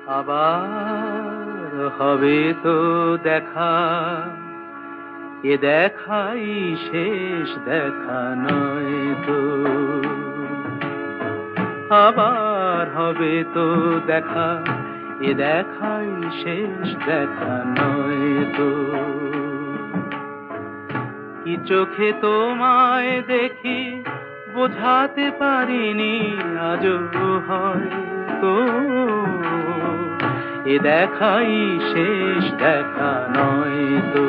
আবার হবে তো দেখা, এ দেখাই শেষ দেখা নয় তো। আবার হবে তো দেখা, এ দেখাই শেষ দেখা নয় তো। কি চোখে তোমায় দেখি বোঝাতে পারিনি আজও হয়তো, এ দেখাই শেষ দেখা নয় তো।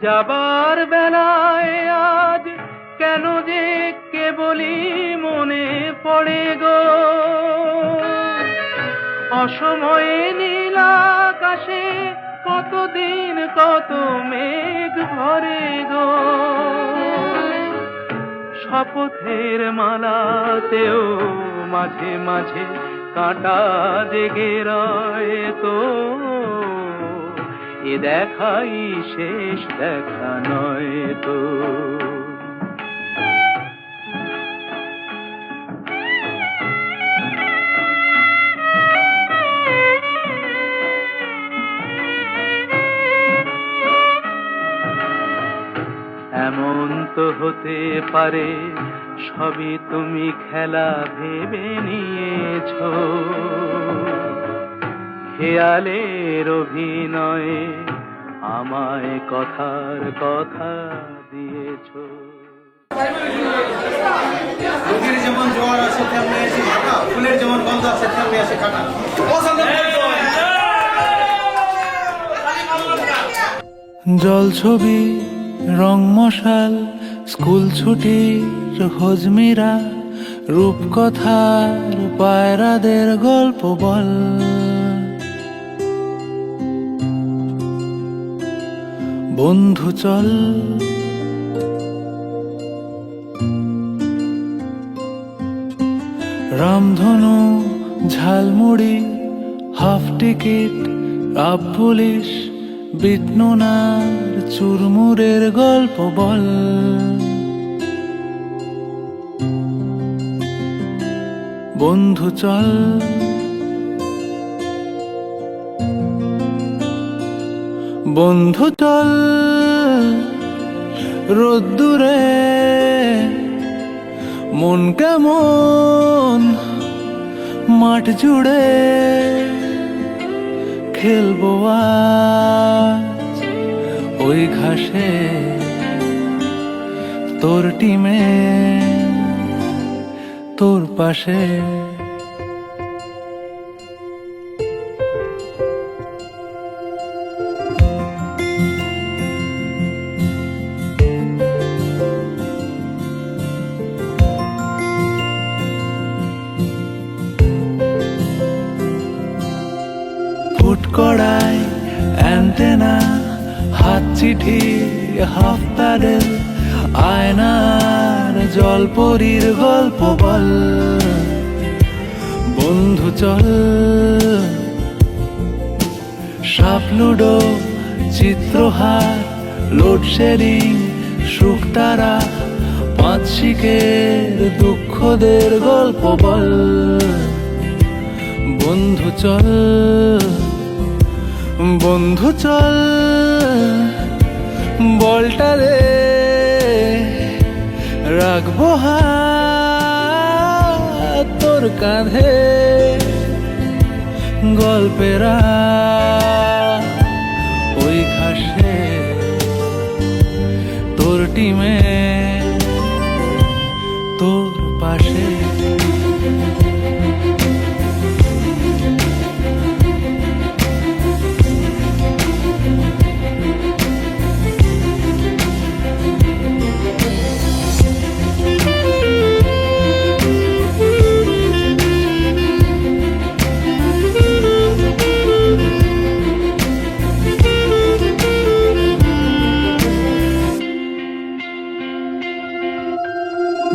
যাবার বেলায় আজ কেন যে কেবলই মনে পড়ে গো, অসময়ে নীল আকাশে কতদিন কত মেঘ ভরে গো। শপথের মালাতেও মাঝে মাঝে কাঁটা জেগে রয় তো, এ দেখাই শেষ দেখা নয় তো। এমন তো হতে পারে সবই তুমি খেলা ভেবে নিয়েছো, খেয়ালের অভিনয়ে আমায় কথার কথা দিয়েছো। নদীর যেমন জোয়ার আছে তেমনি এসে কাটা, ফুলের যেমন গন্ধ আছে তেমনি এসে কাটা। জল ছবি রং মশাল, স্কুল ছুটির হজমিরা, রূপকথার পায়রাদের গল্প বল। বন্ধু চল রামধনু, ঝালমুড়ি, হাফ টিকিট, আপ পুলিশ, বিটনুনার চুরমুরের গল্প বল। বন্ধু চল বন্ধু চল রোদ্দুরে, মন কেমন মাঠ জুড়ে, খেলবো আজ ওই ঘাসে তোর টিমে তোর পাশে। ফুটকড়াই অ্যান্টেনা, হাত চিঠি, হাফ প্যাডেল, আয়নার জলপরীর গল্প বল। বন্ধু চল সাপ লুডো, চিত্রহার, লোডশেডিং, শুকতারা, পাঁচ শিকের দুঃখদের গল্প বল। বন্ধু চল বন্ধু চল বলটা রে রাখবো হাত তোর কাঁধে, গল্পেরা ওই ঘাসে তোর টিমে তোর পাশে।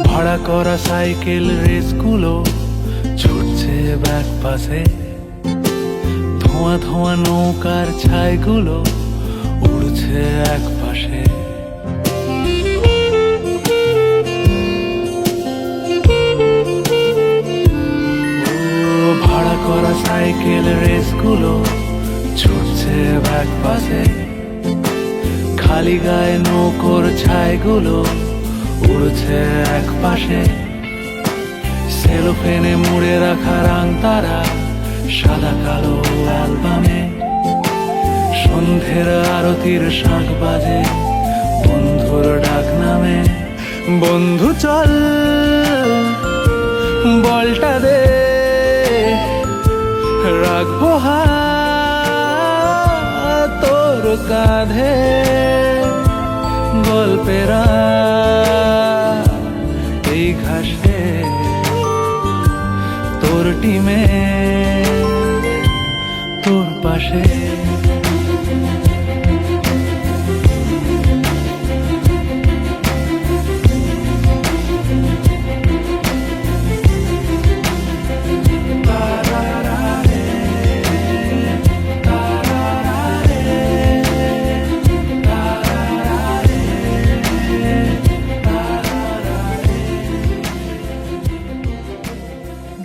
ভাড়া করা সাইকেল রেসগুলো ছুটছে ব্যাক পাশে, ধোঁয়া ধোঁয়া নৌকার ছাইগুলো উড়ছে এক পাশে। ভাড়া করা সাইকেল রেসগুলো ছুটছে ব্যাক পাশে, খালি গায়ে নৌকোর ছাইগুলো উড়ছে এক পাশে। সেলোফেনে মুড়ে রাখা রাং তারা সাদা কালো অ্যালবামে, সন্ধ্যের আরতির শাঁখ বাজে বন্ধুর ডাক নামে। বন্ধু চল বলটা দে, রাখবো হাত তোর কাঁধে, গল্পেরা এই ঘাসে তোর টিমে তোর পাশে।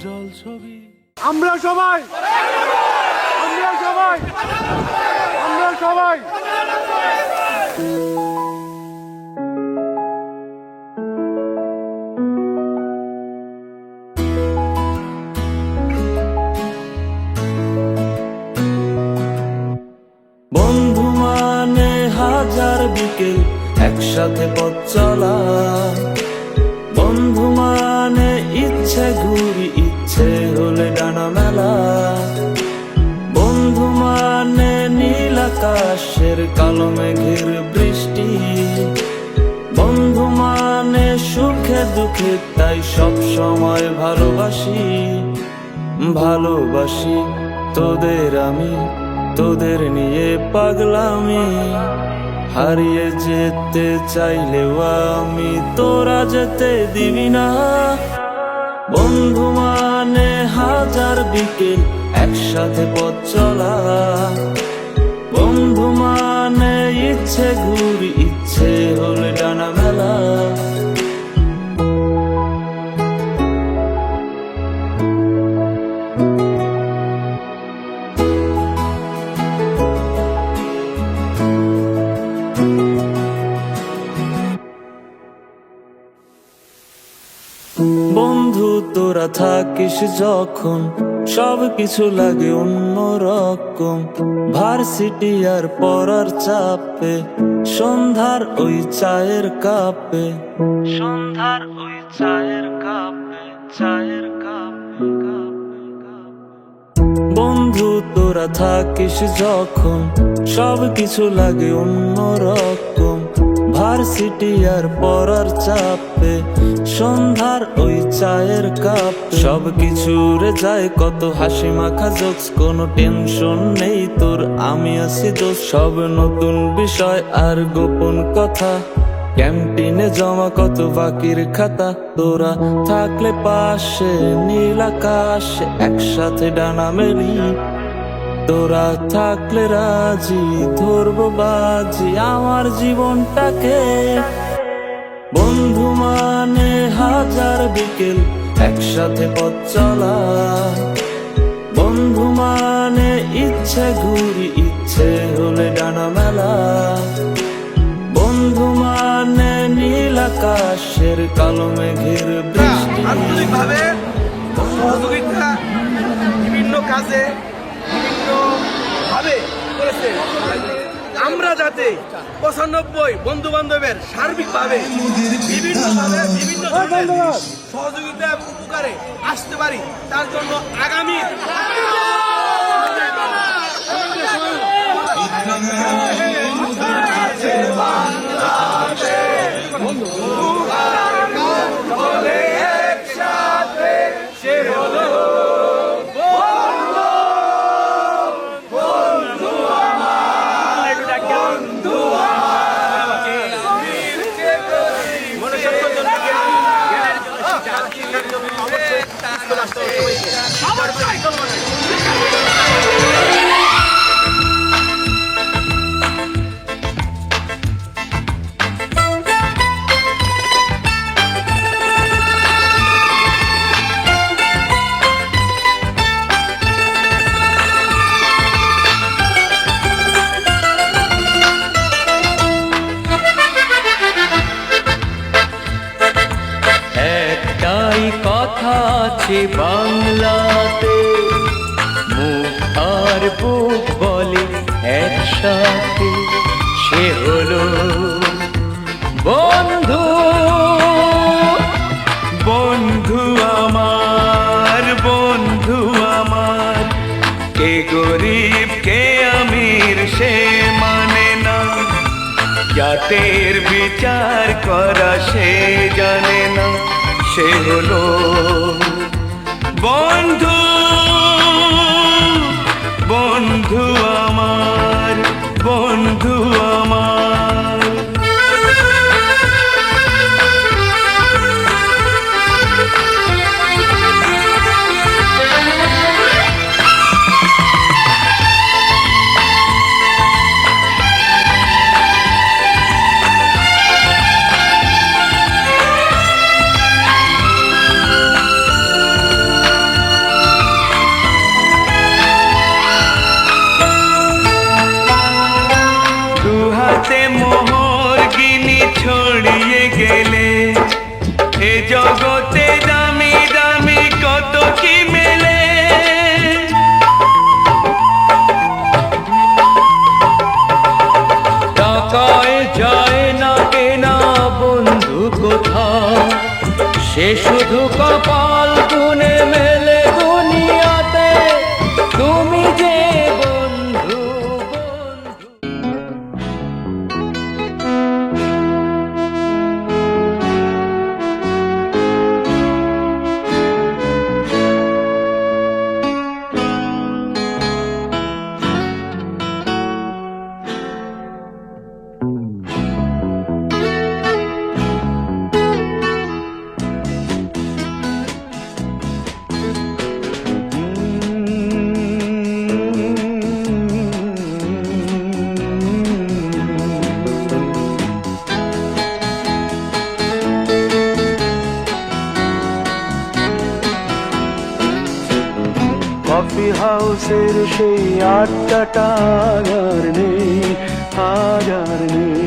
জল ছবি আমরা সবাই বন্ধু মানে হাজার বিকেল একসাথে পথ চলা, বন্ধু মানে ইচ্ছে ঘুরি ইচ্ছে হলে ডানা মেলা, বন্ধু মানে নীল আকাশের কালো মেঘের বৃষ্টি, বন্ধু মানে সুখে দুঃখে তাই সব সময় ভালোবাসি। ভালোবাসি তোদের আমি, তোদের নিয়ে পাগলামি, হারিয়ে যেতে চাইলেও আমি তোরা যেতে দিবি না। বন্ধু মানে হাজার বিকেল একসাথে পথ চলা, বন্ধু মানে ইচ্ছে ঘুরি ইচ্ছে হলে ডানা মেলা। বন্ধু তোরা থাকিস যখন সব কিছু লাগে অন্যরকম, ভার্সিটি আর পড়ার চাপে সন্ধ্যার ওই চায়ের কাপে, সন্ধ্যার ওই চায়ের কাপে, চায়ের কাপে। বন্ধু তোরা থাকিস যখন সব কিছু লাগে অন্যরকম, ভার্সিটি আর পড়ার চাপে সন্ধ্যার ওই চায়ের কাপ। সব কিছু রে যায় কত হাসি মাখা জোকস, কোনো টেনশন নেই তোর আমি আছি দোষ। সব নতুন বিষয় আর গোপন কথা, ক্যান্টিনে জমা কত বাকির খাতা, তোরা থাকলে পাশে নীল আকাশে একসাথে ডানা মেলি, তোরা থাকলে রাজি ধরবো বাজি আমার জীবনটাকে। বন্ধু মানে হাজার বিকেল একসাথে পথ চলা, বন্ধু মানে ইচ্ছে ঘুরি ইচ্ছে হলে ডানা মেলা, বন্ধু মানে নীল আকাশের কালো মেঘের বৃষ্টি। আন্তরিকভাবে সহযোগিতা বিভিন্ন কাজে বিভিন্ন ভাবে করেছে। আমরা যাতে 95 বন্ধু বান্ধবের সার্বিকভাবে বিভিন্ন ধরনের সহযোগিতা এবং উপকারে আসতে পারি, তার জন্য আগামী শিক্ষার জন্য অবশ্যই স্কুল আসতে হবে সবাইকে। একটাই কথা আছে বাংলাতে, মুখ আর বুক বলে একসাথে, সে হলো বন্ধু। বন্ধু আমার, বন্ধু আমার, কে গরিব কে আমির সে মানে না, জাতের বিচার করা সে জানে না, সে হলো বন্ধু। বন্ধু আমার, বন্ধু আমার। দুহাতে মোহর গিনি ছড়িয়ে গেলে এ জগতে দামি দামি কত কি মেলে। টাকায় যায় না কেনা বন্ধু কোথা, সে শুধু কপাল গুনে মেলে দুনিয়াতে, তুমি যে বন্ধু বন্ধু। কফি হাউসের সেই আড্ডাটা আর নেই, আজ আর নেই।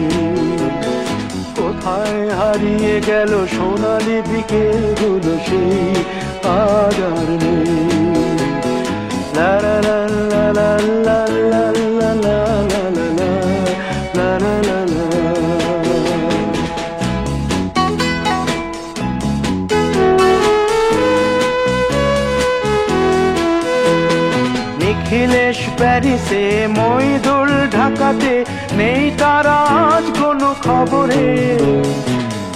কোথায় হারিয়ে গেল সোনালি বিকেলগুলো সেই আজ আর নেই। লা লা লা লা লা লা লা লা লা লা লা লা লা লা লা। নিখিলেশ প্যারিসে, মইদুল ঢাকাতে, নেই তারা আজ কোনো খবরে।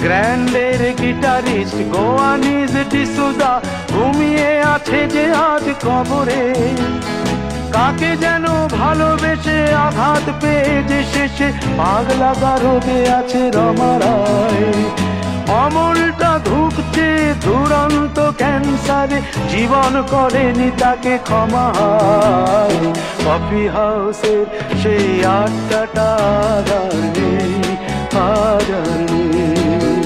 গ্র্যান্ডের গিটারিস্ট গোয়ানিজ ডিসুজা ঘুমিয়ে আছে যে আজ কবরে। কাকে যেন ভালোবেসে আঘাত পেয়ে যে শেষে পাগলা রোগে আছে রমা রায়। অমলটা ধুকছে দুরন্ত ক্যান্সারে, জীবন করেনি তাকে ক্ষমা। কফি হাউসের সেই আড্ডাটা আর নেই, আজ আর নেই।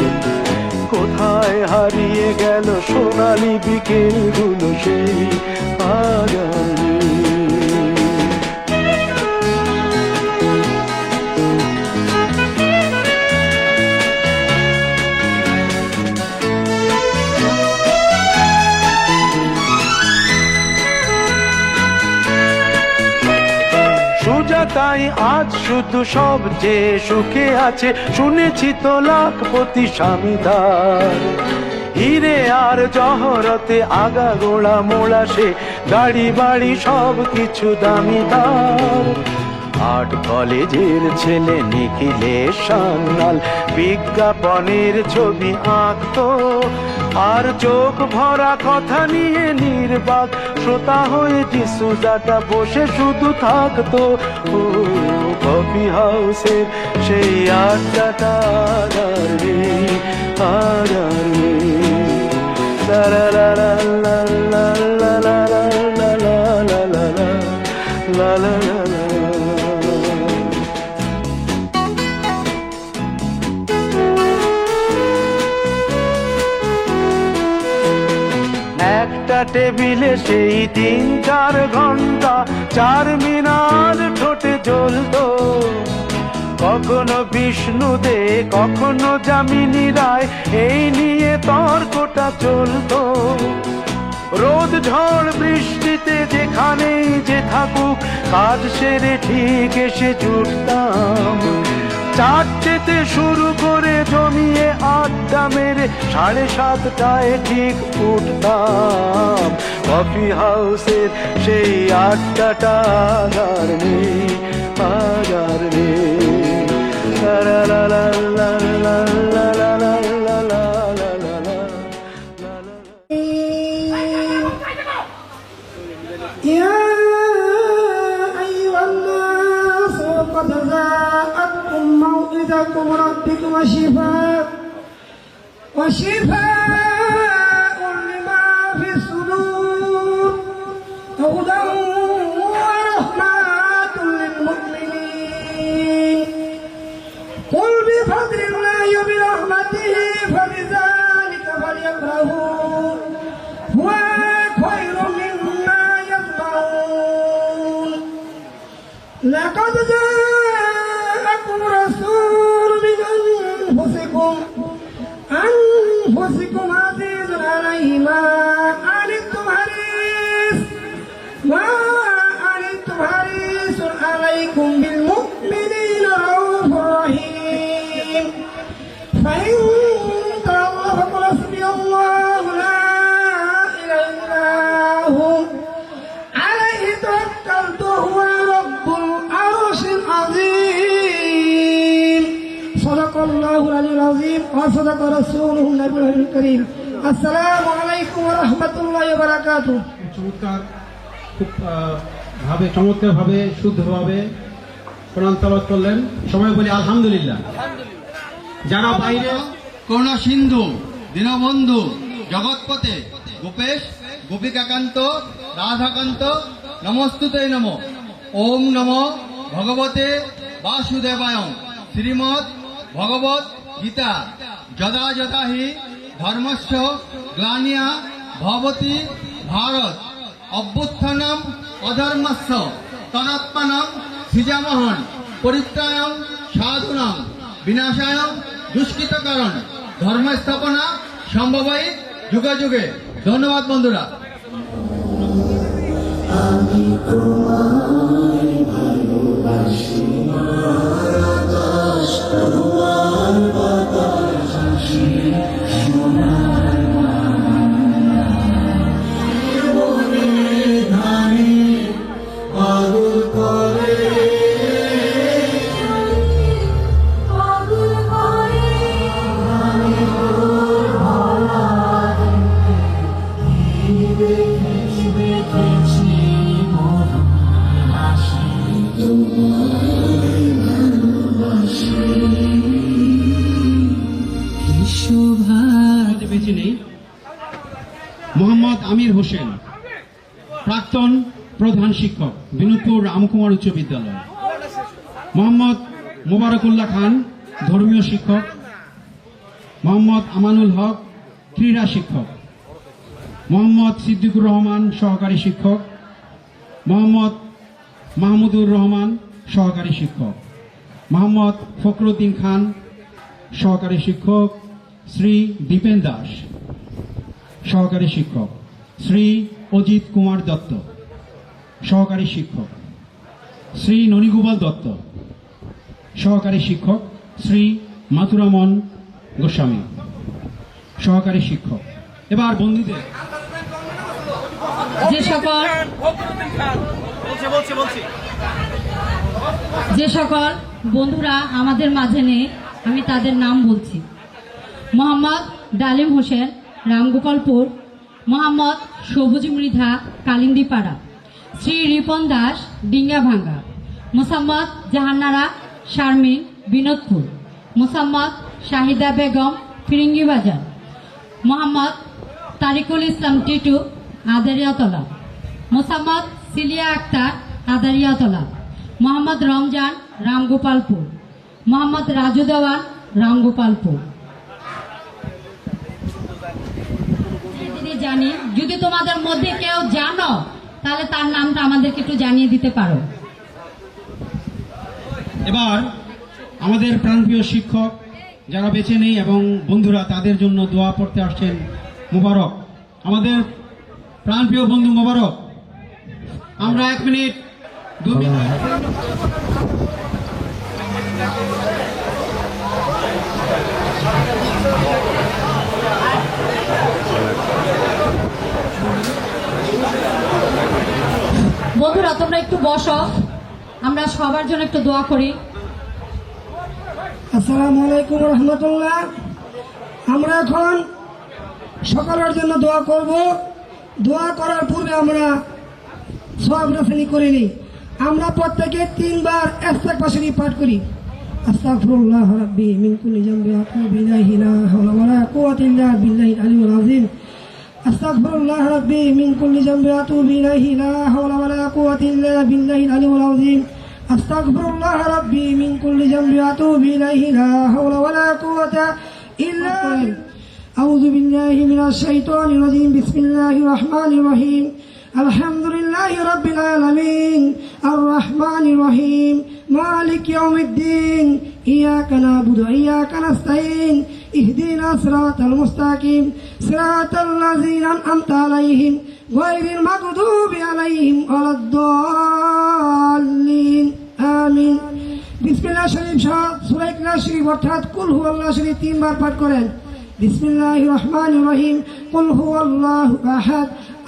কোথায় হারিয়ে গেল সোনালি বিকেলগুলো সেই আজ আর নেই। তাই আজ শুধু সব যে সুখে আছে, শুনেছি তো লাখপতি স্বামীদার। হিরে আর জহরতে আগা গোড়া মোড়া সে, গাড়ি বাড়ি সব কিছু দামিদার। আর্ট কলেজের ছেলে নিখিলেশ সান্যাল বিজ্ঞাপনের ছবি আঁকতো, আর চোখ ভরা কথা নিয়ে নির্বাক শ্রোতা হয়ে ডিসুজাটা বসে শুধু থাকতো। ও কফি হাউসের সেই আড্ডাটা আর নেই, আর নেই। লা লা লা লা লা লা লা লা লা লা লা লা লা লা লা লা। একটা টেবিলে সেই 3-4 ঘন্টা চারমিনার ঠোঁটে জ্বলতো, কখনো বিষ্ণু দে কখনো যামিনী রায়, এই নিয়ে তর্কটা চলতো। রোদ ঝড় বৃষ্টিতে যেখানেই যে থাকুক, কাজ সেরে ঠিক এসে জুটতাম। 4টেতে শুরু করে জমিয়ে আড্ডা মেরে 7:30টায় ঠিক উঠতাম। কফি হাউসের সেই আড্ডাটা আর নেই, আজ আর নেই। লা লা লা লা লা লা লা লা লা লা লা লা লা লা। يا أيها الناس قد جاءتكم موعظة ربكم وشفاء لما في الصدور هدى ورحمة للمؤمنين قل بفضل الله وبرحمته فبذلك فليفرحوا هو خير مما يجمعون لقد جاءكم رسول من أنفسكم عزيز عليه ما عنتم حريص عليكم بالمؤمنين رؤوف رحيم فإن تولوا فقل حسبي الله لا إله إلا هو عليه توكلت هو رب العرش العظيم صدق الله العلي العظيم وصدق رسوله النبي الكريم السلام عليكم ورحمة الله وبركاته। চমৎকার, খুব চমৎকারভাবে শুদ্ধভাবে কোরআন তেলাওয়াত করলেন। সবাই বলি আলহামদুলিল্লাহ। যারা বাইরে করুণা সিন্ধু দীনবন্ধু জগৎপতে গোপেশ গোপিকাকান্ত রাধাকান্ত নমস্তুতে নমো। ওম নমো ভগবতে বাসুদেবায়। শ্রীমৎ ভগবত গীতা যদা যদা হি ধর্মস্য গ্লানিয়া ভবতি ভারত অভ্যুত্থানম অধর্মস্য তদাত্মানম সৃজামহন পরিত্রাণম সাধুনাম বিনাশায়ম দুষ্কৃতকারণ ধর্ম স্থাপনা সম্ভবই যুগে যুগে। ধন্যবাদ বন্ধুরা। বেঁচে নেই মোহাম্মদ আমির হোসেন, প্রাক্তন প্রধান শিক্ষক, বিনোদপুর রামকুমার উচ্চ বিদ্যালয়। মোহাম্মদ মোবারকুল্লাহ খান, ধর্মীয় শিক্ষক। মোহাম্মদ আমানুল হক, ক্রীড়া শিক্ষক। মোহাম্মদ সিদ্দিকুর রহমান, সহকারী শিক্ষক। মোহাম্মদ মাহমুদুর রহমান, সহকারী শিক্ষক। মোহাম্মদ ফখরুদ্দিন খান, সহকারী শিক্ষক। শ্রী দীপেন দাস, সহকারী শিক্ষক। শ্রী অজিত কুমার দত্ত, সহকারী শিক্ষক। শ্রী ননীগোপাল দত্ত, সহকারী শিক্ষক। শ্রী মাথুরামন গোস্বামী, সহকারী শিক্ষক। এবার বন্ধুদের যে সকল বন্ধুরা আমাদের মাঝে নেই, আমি তাদের নাম বলছি। মোহাম্মদ ডালিম হোসেন, রামগোপালপুর। মোহাম্মদ সবুজ মৃধা, কালিন্দিপাড়া। শ্রী রিপন দাস, ডিঙ্গাভাঙ্গা। মোসাম্মদ জাহানারা শারমিন, বিনোদপুর। মোসাম্মদ শাহিদা বেগম, ফিরিঙ্গি বাজার। মোহাম্মদ তারিকুল ইসলাম টিটু, আদারিয়াতলা। মোসাম্মদ সিলিয়া আক্তার, আদারিয়াতলা। মোহাম্মদ রমজান, রামগোপালপুর। মোহাম্মদ রাজু দেওয়ান, রামগোপালপুর। জানি যদি তোমাদের মধ্যে কেউ জানো তাহলে তার নামটা আমাদেরকে একটু জানিয়ে দিতে পারো। এবার আমাদের প্রাণপ্রিয় শিক্ষক যারা বেঁচে নেই এবং বন্ধুরা তাদের জন্য দোয়া পড়তে আসছেন। মোবারক, আমাদের প্রাণপ্রিয় বন্ধু মোবারক, আমরা 1 মিনিট 2 মিনিট বন্ধুরা তোমরা একটু বসো, আমরা সবার জন্য একটু দোয়া করি। আসসালামু আলাইকুম রহমতুল্লাহ। আমরা এখন সকলের জন্য দোয়া করব। দোয়া করার পূর্বে আমরা সওয়াব রাসনি করে নিই। আমরা প্রত্যেকে 3 বার ইস্তিগফার শরীফ পাঠ করি। আস্তাগফিরুল্লাহ রাব্বি মিন কুল্লি যামবি ওয়া আতুবু ইলাইহি লা হাওলা ওয়া লা কুওয়াতা ইল্লা বিল্লাহিল আলিয়্যিল আযীম। আস্তাগফিরুল্লাহ রাব্বি মিন কুল্লি যামবি ওয়া আতুবু ইলাইহি লা হাওলা ওয়া লা কুওয়াতা ইল্লা বিল্লাহিল আলিয়্যিল আযীম। আস্তাগফিরুল্লাহ রাব্বি মিন কুল্লি যামবি ওয়া আতুবু ইলাইহি লা হাওলা ওয়া লা কুওয়াতা ইল্লা বিল্লাহ। আউযু বিল্লাহি মিনাশ শাইতানির রাজীম। বিসমিল্লাহির রহমানির রহিম। আলহামদুলিল্লাহি রাব্বিল আলামিন আর রহমানির রহিম মালিক ইয়াউমিদ্দিন ইয়াকা না'বুদু ওয়া ইয়াকা নাস্তাঈন ইহদিনাস সিরাতাল মুস্তাকিম সিরাতাল লাযিনা আন'আমতা আলাইহিম গায়রিল মাগদুবি আলাইহিম ওয়ালাদ-দাল্লিন আমিন। বিসমিল্লাহ শরীফ সহ সূরা ইখলাস শরীফ অর্থাৎ কুল হুয়াল্লাহু শরীফ 3 বার পাঠ করেন। বিসমিল্লাহির রহমানির রহিম। কুল হুয়াল্লাহু আহাদ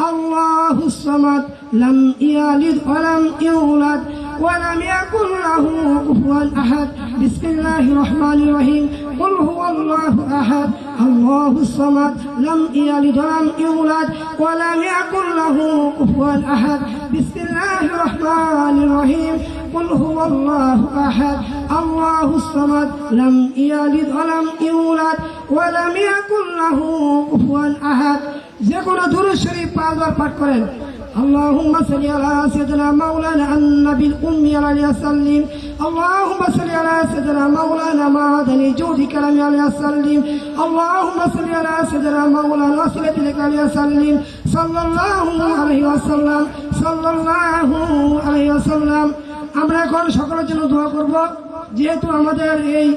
আল্লাহুস সামাদ লাম ইয়ালিদ ওয়া লাম ইউলাদ ওয়া লাম ইয়াকুল লাহু কুফুয়ান আহাদ। বিসমিল্লাহির রহমানির রহিম। কুল হুয়াল্লাহু আহাদ আল্লাহুস সামাদ লাম ইয়ালিদ ওয়া লাম ইউলাদ ওয়া লাম ইয়াকুল লাহু কুফুয়ান আহাদ। বিসমিল্লাহির রহমানির রহিম। কুল হুয়াল্লাহু আহাদ আল্লাহুস সামাদ লাম ইয়ালিদ ওয়া লাম ইউলাদ ওয়া লাম ইয়াকুল লাহু কুফুয়ান আহাদ। যে কোনো দুরূদ শরীফ 5 বার পাঠ করেন। আল্লাহুম্মা সাল্লি আলা সাইয়্যিদিনা মাওলানা আন-নাবিল উম্মি আলাইহি ওয়াসাল্লাম। আল্লাহুম্মা সাল্লি আলা সাইয়্যিদিনা মাওলানা মা'দানি জুদি কালামি আলাইহি ওয়াসাল্লাম। আল্লাহুম্মা সাল্লি আলা সাইয়্যিদিনা মাওলানা ওয়াসিলাতি লিকা আলাইহি ওয়াসাল্লাম। সাল্লাল্লাহু আলাইহি ওয়াসাল্লাম, সাল্লাল্লাহু আলাইহি ওয়াসাল্লাম। আমরা এখন সকলের জন্য দোয়া করব। যেহেতু আমাদের এই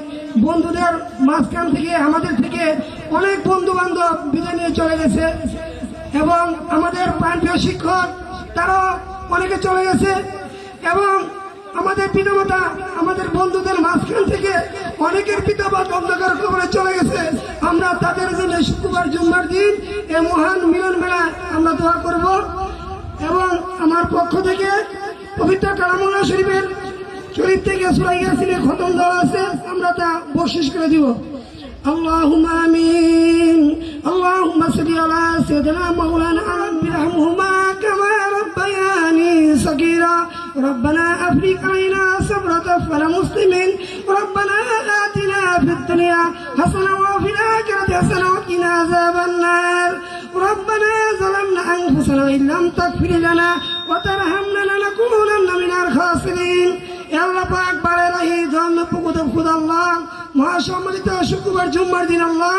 বন্ধুদের মাঝখান থেকে আমাদের থেকে অনেক বন্ধু বান্ধব বিদায় নিয়ে চলে গেছে এবং আমাদের প্রাণপ্রিয় শিক্ষক তারাও অনেকে চলে গেছে এবং আমাদের পিতামাতা আমাদের বন্ধুদের মাঝখান থেকে অনেকের পিতামাতা অন্ধকার কবরে চলে গেছে। আমরা তাদের জন্য শুক্রবার জুম্মার দিন এই মহান মিলন মেলায় আমরা দোয়া করব এবং আমার পক্ষ থেকে পবিত্র কালামুল্লাহ শরীফের শরীফ থেকে সূরা ইয়াসিনের খতম দেওয়া আছে, আমরা তা বকশিশ করে দিব। اللهم آمين. اللهم صل على سيدنا مولانا برحمهما كما ربياني صغيرا. ربنا أفرغ علينا صبرة فلمسلمين. ربنا آتنا في الدنيا حسنة وفي الآخرة حسنة وقنا عذاب النار. ربنا ظلمنا أنفسنا وإن لم تغفر لنا وترحمنا لنكونن من الخاسرين. يا الله পাক বারে রহি ধন্য পুকুত খুদ আল্লাহ মহাসম্মানিত শুক্রবার জুম্মার দিন আল্লাহ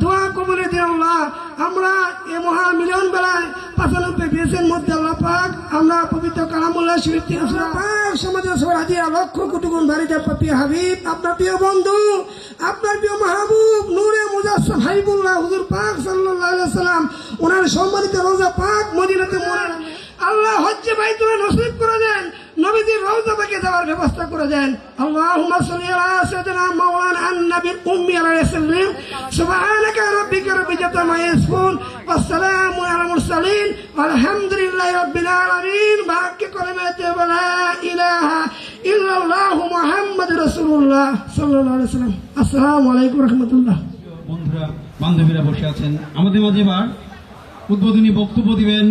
দোয়া কবুলের দিন আল্লাহ আমরা এই মহা মিলন বেলায় 95 বেসের মধ্যে আল্লাহ পাক আমরা পবিত্র কালামুল্লাহ শরীফ থেকে সূরা পাক সমাজের সবার হাজিরা লক্ষ কোটি গুণ বাড়িতে প্রিয় হাবিব আপনার প্রিয় বন্ধু আপনার প্রিয় মাহবুব নূরে মুজাসসাম হাবিবুল্লাহ হুজুর পাক সাল্লাল্লাহু আলাইহি ওয়াসাল্লাম ওনার সম্মানিত রওজা পাক মদিনাতে মোনার আল্লাহ হজ্জে বাইতুল নসিব করে দেন, নবীজির রওজা পাকে যাওয়ার ব্যবস্থা করে দেন। আল্লাহুম্মা সাল্লি আলা সাইয়্যিদিনা মাওলানা আন-নাবিল উম্মি আলাইহি ওয়াসাল্লাম। সুবহানাকা রাব্বিকা রাব্বিল ইজ্জাতি আম্মা ইয়াসিফুন ওয়া সালামু আলাল মুরসালিন ওয়ালহামদুলিল্লাহি রাব্বিল আলামিন। বাকি কলিমাতে লা ইলাহা ইল্লাল্লাহু মুহাম্মাদুর রাসূলুল্লাহ সাল্লাল্লাহু আলাইহি ওয়াসাল্লাম। আসসালামু আলাইকুম ওয়া রাহমাতুল্লাহ। বন্ধুরা বান্ধবীরা বসে আছেন, আমাদের মাঝে এবার উদ্বোধনী বক্তব্য দিবেন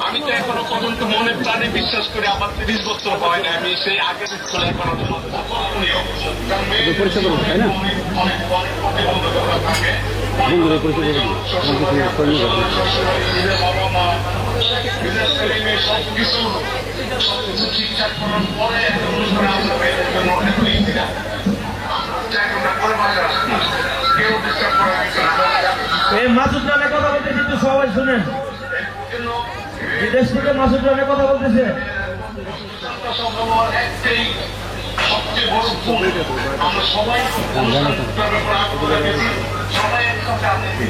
আমি তো এখনো পর্যন্ত মনে প্রাণে বিশ্বাস করে আমার 30 বছর হয় না আমি সেই আগের স্কুলে এখনো করণীয়। কারণ মেয়ে অনেক প্রতিবন্ধকতা থাকে। নিজের বাবা মা, নিজের ছেলে মেয়ে সবকিছু ঠিকঠাক করার পরে একটা অনুষ্ঠানে আসলে মেয়েদের জন্য অনেক ইজি না। কেউ ডিস্টার্ব করা কিছু না। এই মাসুদ রানের কথা বলতেছি, একটু সবাই শুনেন। বিদেশ থেকে মাসুদ রানের কথা বলতেছে। একটাই সবচেয়ে বড় ভুল, আমরা সবাই সবাই একসাথে আসছি।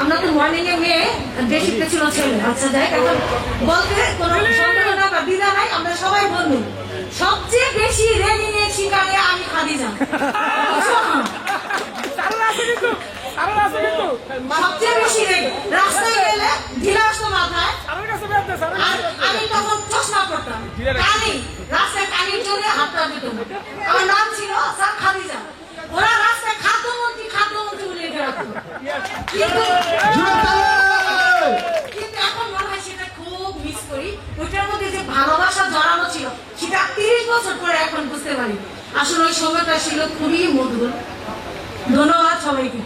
আমরা তো মর্নিং এ মেয়ে বেশিটা ছিল ছেলে। আচ্ছা যাই এখন বলতে কোনো সন্দেহ না বা দ্বিধা নাই, আমরা সবাই বন্ধু। সবচেয়ে বেশি রেগিং এর শিকারে আমি খাদিজা। সবচেয়ে বেশি রেগে রাস্তায় গেলে ঢিলা আসতো মাথায়, আর আমি তখন চশমা পড়তাম, কানি রাস্তায় কানির জন্য হাতটা দিত। আমার নাম ছিল স্যার খাদিজা। ওরা রাস্তায় খাদ্যমন্ত্রী বলে বেড়াতো। কিন্তু এখন মনে হয় সেটা খুব মিস করি। ওইটার মধ্যে যে ভালোবাসা জড়ানো ছিল সেটা 30 বছর পরে এখন বুঝতে পারি। আসলে ওই সময়টা ছিল খুবই মধুর। ধন্যবাদ সবাইকে।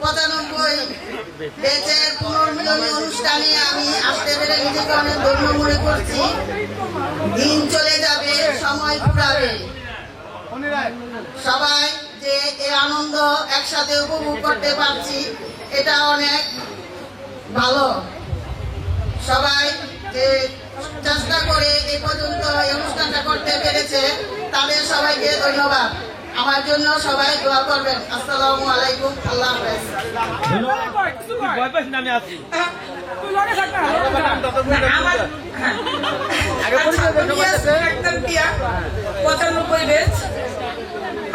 95 ব্যাচের পুনর্মিলনী অনুষ্ঠানে আমি আসতে পেরে নিজেকে অনেক ধন্য মনে করছি। দিন চলে যাবে, সময় ফুরাবে, সবাই যে এই আনন্দ একসাথে উপভোগ করতে পারছি এটা অনেক ভালো। সবাই যে চেষ্টা করে এই পর্যন্ত এই অনুষ্ঠানটা করতে পেরেছে তাদের সবাইকে ধন্যবাদ। আমার জন্য সবাই দোয়া করবেন। আসসালামু আলাইকুম, আল্লাহ হাফেজ।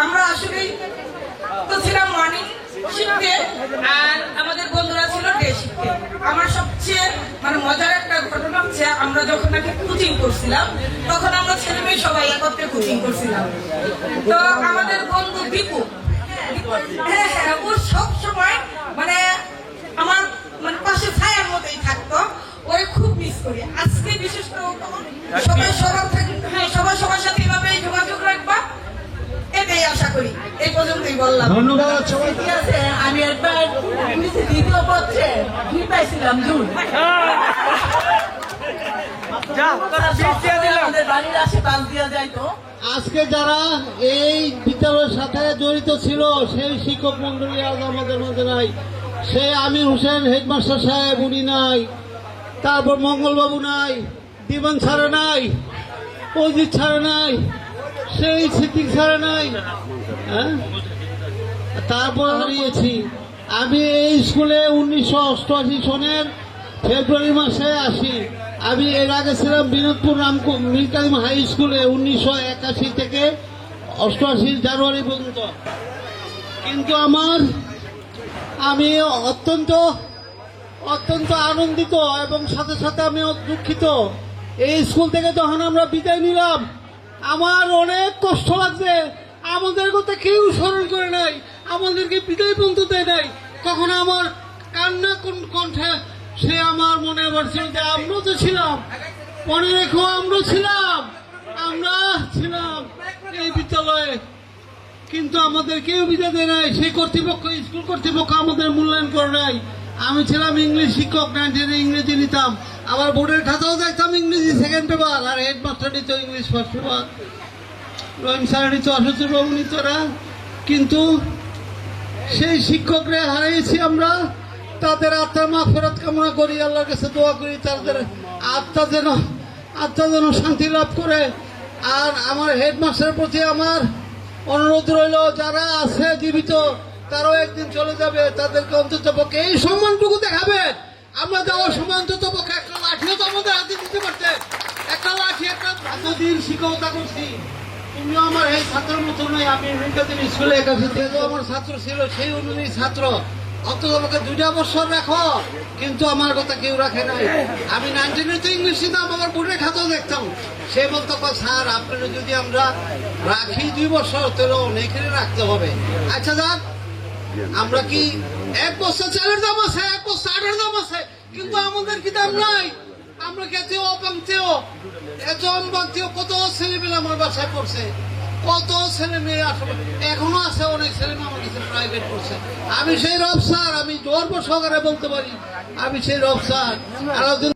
আমরা আসলে তো ছিলাম মর্নিং শিখতে, আর আমাদের বন্ধুরা ছিল ডে শিখতে। আমার সবচেয়ে মজার একটা ঘটনা হচ্ছে, আমরা যখন নাকি কোচিং করছিলাম তখন আমরা ছেলে মেয়ে সবাই একত্রে কোচিং করছিলাম। তো আমাদের বন্ধু দীপু, হ্যাঁ ও সব সময় আমার পাশে ছায়ার মতোই থাকতো। ওরে খুব মিস করি আজকে, বিশেষ করে সবাই সবার সাথে এভাবে যোগাযোগ রাখবা, এটাই আশা করি। এই পর্যন্তই বললাম। ধন্যবাদ সবাই। ঠিক আছে, আমি একবার দ্বিতীয় পত্রে কি পাইছিলাম জুন আমাদের বাড়ির আশে বাস দিয়া যাইতো। আজকে যারা এই বিদ্যালয়ের সাথে জড়িত ছিল সেই শিক্ষক মন্ডলী আজ আমাদের মধ্যে নাই। সে আমির হোসেন হেডমাস্টার সাহেব উনি নাই, তারপর মঙ্গলবাবু নাই, দিবান ছাড়া নাই, অজিত ছাড়া নাই, সেই সিদ্দিক ছাড়া নাই, হ্যাঁ তারপর হারিয়েছি। আমি এই স্কুলে 1988 সনের ফেব্রুয়ারি মাসে আসি। আমি এর আগে ছিলাম বিনোদপুর মীর কাদিম হাই স্কুলে 1981 থেকে 88 জানুয়ারি পর্যন্ত। কিন্তু আমি অত্যন্ত আনন্দিত এবং সাথে সাথে আমি দুঃখিত। এই স্কুল থেকে যখন আমরা বিদায় নিলাম আমার অনেক কষ্ট লাগছে। আমাদের কথা কেউ স্মরণ করে নাই, আমাদেরকে বিদায় পর্যন্ত দেয় নাই। কখন আমার কান্না কণ্ঠে সে আমার মনে পড়ছিল যে আমরা তো ছিলাম, মনে রেখো আমরা ছিলাম এই বিদ্যালয়ে, কিন্তু আমাদের কেউ বিদায় দেয় নাই। সেই কর্তৃপক্ষ, স্কুল কর্তৃপক্ষ আমাদের মূল্যায়ন করে নাই। আমি ছিলাম ইংলিশ শিক্ষক, 9 ইংরেজি নিতাম, আবার বোর্ডের খাতাও দেখতাম ইংরেজি সেকেন্ড পেপার, আর হেডমাস্টার নিত ইংলিশ ফার্স্ট পেপার, রহিম স্যার নিত, অসুচির বাবু নিতরা। কিন্তু সেই শিক্ষকরা হারিয়েছি আমরা। তাদের আত্মার মাগফিরাত কামনা করি, আল্লাহর কাছে দোয়া করি তাদের আত্মা যেন শান্তি লাভ করে। আর আমার হেডমাস্টারের প্রতি আমার অনুরোধ রইল, যারা আছে জীবিত তারাও একদিন চলে যাবে, তাদেরকে অন্তত পক্ষে এই সম্মানটুকু দেখাবে। আমরা যাওয়ার সময় অন্তত পক্ষে একটা লাঠিও তো আমাদের হাতে দিতে পারতে, একটা লাঠি, একটা এতদিন শিক্ষকতা করছি। তুমিও আমার এই ছাত্রের মতো নয়। আমি স্কুলে আমার ছাত্র ছিল, সেই অনুযায়ী ছাত্র। অন্তত আমাকে 2টা বছর রাখো, কিন্তু আমার কথা কেউ রাখে নাই। আমি 19 তো ইংলিশ নিতাম, আমার বোর্ডের খাতাও দেখতাম। সে বলতো স্যার আপনারা যদি আমরা রাখি 2 বছর তাহলে অনেকেরই রাখতে হবে। আচ্ছা যাক, আমরা কি এক বস্তা চালের দাম আছে, এক বস্তা আটার দাম আছে, কিন্তু আমাদের কি দাম নাই? আমরা খেতেও অপাংতেও এত অম্বাংতেও কত ছেলে মেয়ে আমার বাসায় পড়ছে, কত ছেলে মেয়ে আসলে এখনো আছে, অনেক ছেলে মেয়ে আমার কাছে প্রাইভেট পড়ছে। আমি সেই রব স্যার, আমি গর্ব সহকারে বলতে পারি আমি সেই রব স্যার।